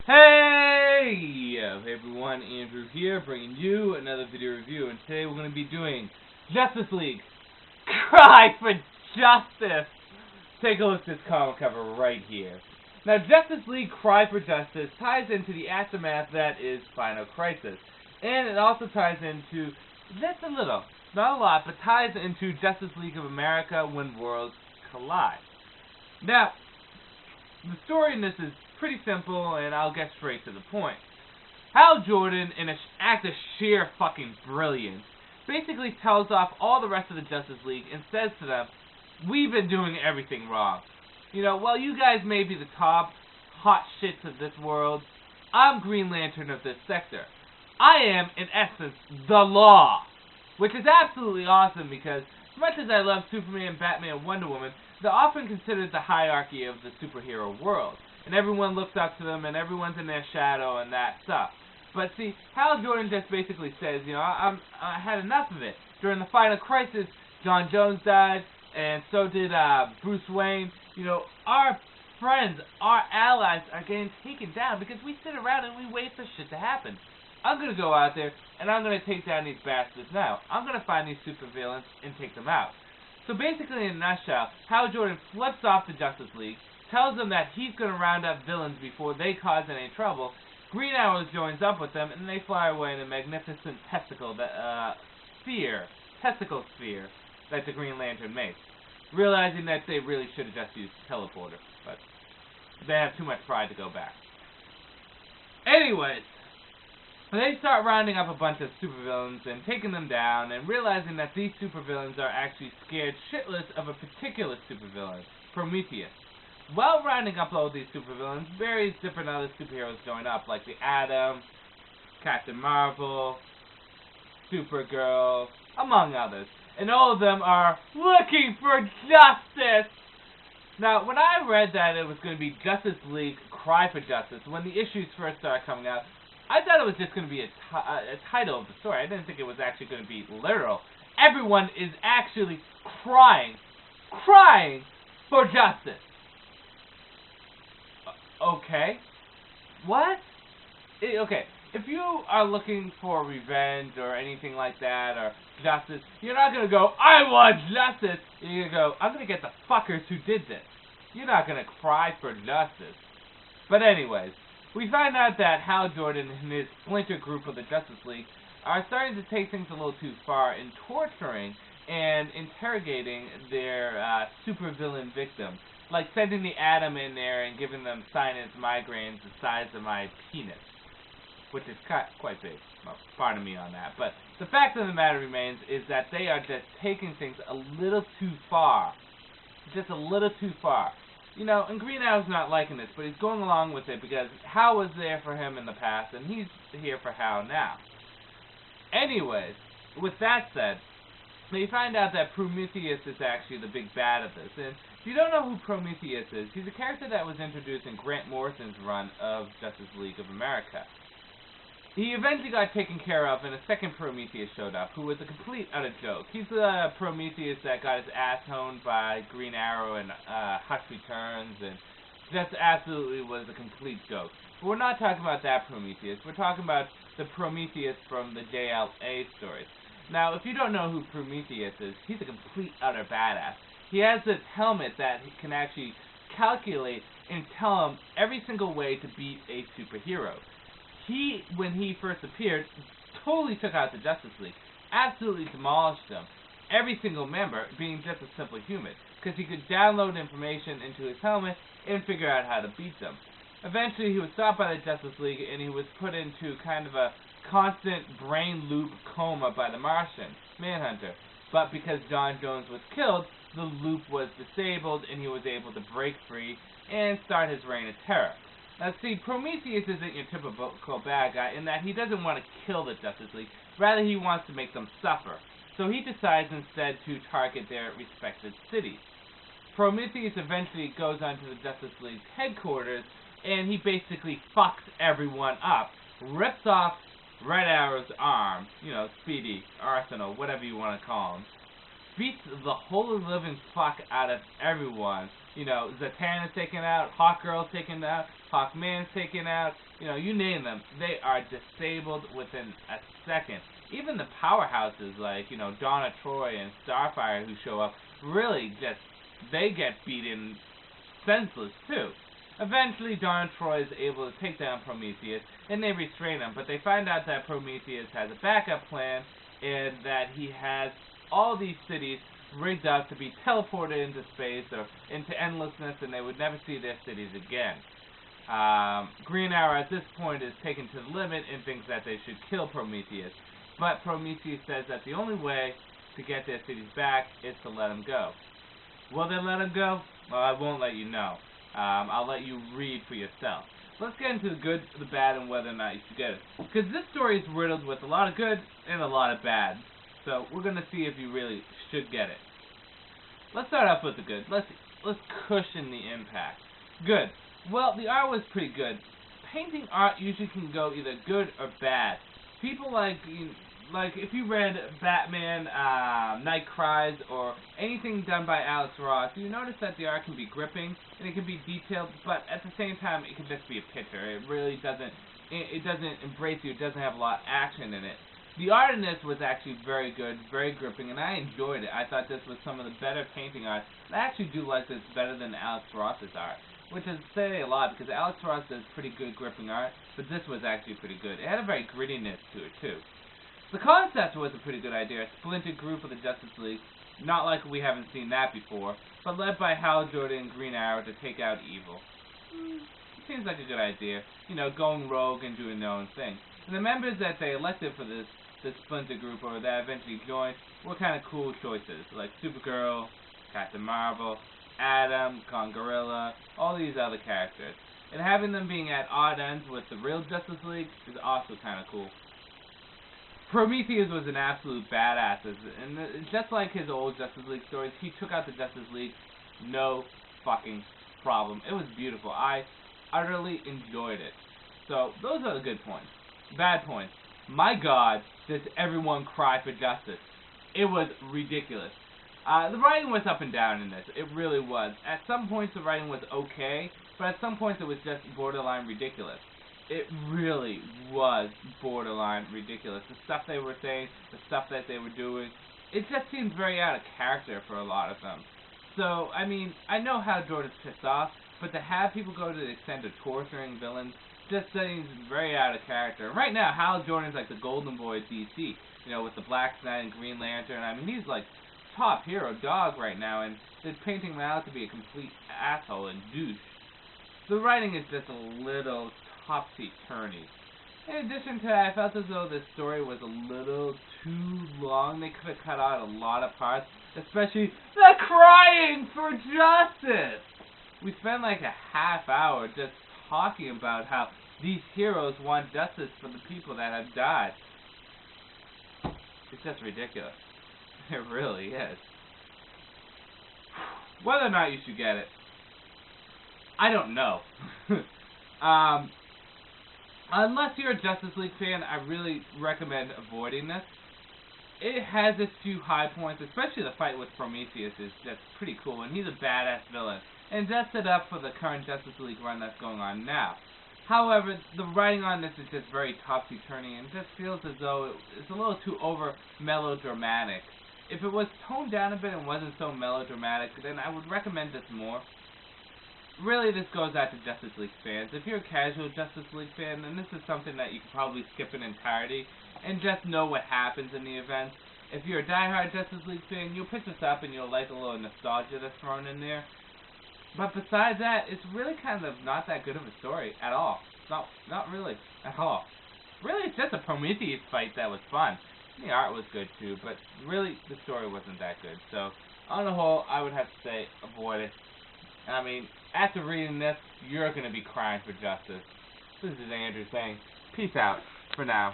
Hey everyone, Andrew here, bringing you another video review, and today we're going to be doing Justice League Cry for Justice! Take a look at this comic cover right here. Now, Justice League Cry for Justice ties into the aftermath that is Final Crisis, and it also ties into, just a little, not a lot, but ties into Justice League of America When Worlds Collide. Now, the story in this is pretty simple, and I'll get straight to the point. Hal Jordan, in an act of sheer fucking brilliance, basically tells off all the rest of the Justice League and says to them, we've been doing everything wrong. You know, while you guys may be the top hot shits of this world, I'm Green Lantern of this sector. I am, in essence, the law. Which is absolutely awesome because, as much as I love Superman, Batman, and Wonder Woman, they're often considered the hierarchy of the superhero world. And everyone looks up to them, and everyone's in their shadow, and that stuff. But see, Hal Jordan just basically says, you know, I had enough of it. During the Final Crisis, John Jones died, and so did Bruce Wayne. You know, our friends, our allies are getting taken down because we sit around and we wait for shit to happen. I'm going to go out there, and I'm going to take down these bastards now. I'm going to find these supervillains and take them out. So basically, in a nutshell, Hal Jordan flips off the Justice League, tells them that he's going to round up villains before they cause any trouble. Green Arrow joins up with them, and they fly away in a magnificent testicle sphere that the Green Lantern makes, realizing that they really should have just used the teleporter, but they have too much pride to go back. Anyways, they start rounding up a bunch of supervillains and taking them down, and realizing that these supervillains are actually scared shitless of a particular supervillain, Prometheus. While rounding up all these supervillains, various different other superheroes join up, like the Atom, Captain Marvel, Supergirl, among others. And all of them are looking for justice! Now, when I read that it was going to be Justice League Cry for Justice, when the issues first started coming out, I thought it was just going to be a title of the story. I didn't think it was actually going to be literal. Everyone is actually crying for justice. Okay. What? Okay. If you are looking for revenge or anything like that, or justice, you're not going to go, I want justice. You're going to go, I'm going to get the fuckers who did this. You're not going to cry for justice. But anyways, we find out that Hal Jordan and his splinter group of the Justice League are starting to take things a little too far in torturing and interrogating their supervillain victims. Like sending the Atom in there and giving them sinus migraines the size of my penis. Which is quite big. Well, pardon me on that. But the fact of the matter remains is that they are just taking things a little too far. Just a little too far. You know, and Green Arrow's not liking this, but he's going along with it because Hal was there for him in the past, and he's here for Hal now. Anyways, with that said, you find out that Prometheus is actually the big bad of this. And if you don't know who Prometheus is, he's a character that was introduced in Grant Morrison's run of Justice League of America. He eventually got taken care of, and a second Prometheus showed up, who was a complete utter joke. He's the Prometheus that got his ass honed by Green Arrow and Hush Returns, and just absolutely was a complete joke. But we're not talking about that Prometheus. We're talking about the Prometheus from the JLA stories. Now, if you don't know who Prometheus is, he's a complete utter badass. He has this helmet that he can actually calculate and tell him every single way to beat a superhero. He, when he first appeared, totally took out the Justice League. Absolutely demolished them. Every single member being just a simple human. Because he could download information into his helmet and figure out how to beat them. Eventually, he was stopped by the Justice League and he was put into kind of a constant brain loop coma by the Martian, Manhunter. But because John Jones was killed, the loop was disabled and he was able to break free and start his reign of terror. Now see, Prometheus isn't your typical bad guy in that he doesn't want to kill the Justice League, rather he wants to make them suffer. So he decides instead to target their respective cities. Prometheus eventually goes onto the Justice League's headquarters and he basically fucks everyone up, rips off Red Arrow's arm, you know, Speedy, Arsenal, whatever you want to call him, beats the holy living fuck out of everyone. You know, Zatanna's taken out, Hawkgirl's taken out, Hawkman's taken out, you know, you name them. They are disabled within a second. Even the powerhouses like, you know, Donna Troy and Starfire who show up, really just, they get beaten senseless too. Eventually, Donna Troy is able to take down Prometheus, and they restrain him, but they find out that Prometheus has a backup plan, and that he has all these cities rigged up to be teleported into space or into endlessness, and they would never see their cities again. Green Arrow at this point is taken to the limit and thinks that they should kill Prometheus, but Prometheus says that the only way to get their cities back is to let him go. Will they let him go? Well, I won't let you know. I'll let you read for yourself. Let's get into the good, the bad, and whether or not you should get it. Because this story is riddled with a lot of good and a lot of bad. So we're going to see if you really should get it. Let's start off with the good. Let's cushion the impact. Good. Well, the art was pretty good. Painting art usually can go either good or bad. People like if you read Batman, Night Cries, or anything done by Alex Ross, you notice that the art can be gripping and it can be detailed, but at the same time, it can just be a picture. It really doesn't. It doesn't embrace you. It doesn't have a lot of action in it. The art in this was actually very good, very gripping, and I enjoyed it. I thought this was some of the better painting art. I actually do like this better than Alex Ross's art, which is saying a lot because Alex Ross does pretty good gripping art, but this was actually pretty good. It had a very grittiness to it too. The concept was a pretty good idea, a splintered group of the Justice League, not like we haven't seen that before, but led by Hal Jordan and Green Arrow to take out evil. Seems like a good idea, you know, going rogue and doing their own thing. And the members that they elected for this splinter group, or that eventually joined, were kind of cool choices, like Supergirl, Captain Marvel, Adam, Gorilla, all these other characters. And having them being at odd ends with the real Justice League is also kind of cool. Prometheus was an absolute badass, and just like his old Justice League stories, he took out the Justice League no fucking problem. It was beautiful. I utterly enjoyed it. So, those are the good points. Bad points. My God, does everyone cry for justice. It was ridiculous. The writing was up and down in this. It really was. At some points, the writing was okay, but at some points, it was just borderline ridiculous. It really was borderline ridiculous. The stuff they were saying, the stuff that they were doing, it just seemed very out of character for a lot of them. So, I mean, I know how Jordan's pissed off, but to have people go to the extent of torturing villains just seems very out of character. Right now, Hal Jordan's like the golden boy at DC, you know, with the Black Knight and Green Lantern. I mean, he's like top hero dog right now, and they're painting him out to be a complete asshole and douche. The writing is just a little topsy-turvy. In addition to that, I felt as though this story was a little too long. They could have cut out a lot of parts, especially the crying for justice. We spent like a half hour just talking about how these heroes want justice for the people that have died. It's just ridiculous. It really is. Whether or not you should get it, I don't know. Unless you're a Justice League fan, I really recommend avoiding this. It has its few high points, especially the fight with Prometheus is just pretty cool, and he's a badass villain. And sets it up for the current Justice League run that's going on now. However, the writing on this is just very topsy-turvy, and just feels as though it's a little too over melodramatic. If it was toned down a bit and wasn't so melodramatic, then I would recommend this more. Really, this goes out to Justice League fans. If you're a casual Justice League fan, then this is something that you could probably skip in entirety and just know what happens in the event. If you're a diehard Justice League fan, you'll pick this up and you'll like a little nostalgia that's thrown in there. But besides that, it's really kind of not that good of a story at all. Not really at all. Really, it's just a Prometheus fight that was fun. The art was good too, but really the story wasn't that good. So, on the whole, I would have to say avoid it. I mean, after reading this, you're going to be crying for justice. This is Andrew saying, peace out for now.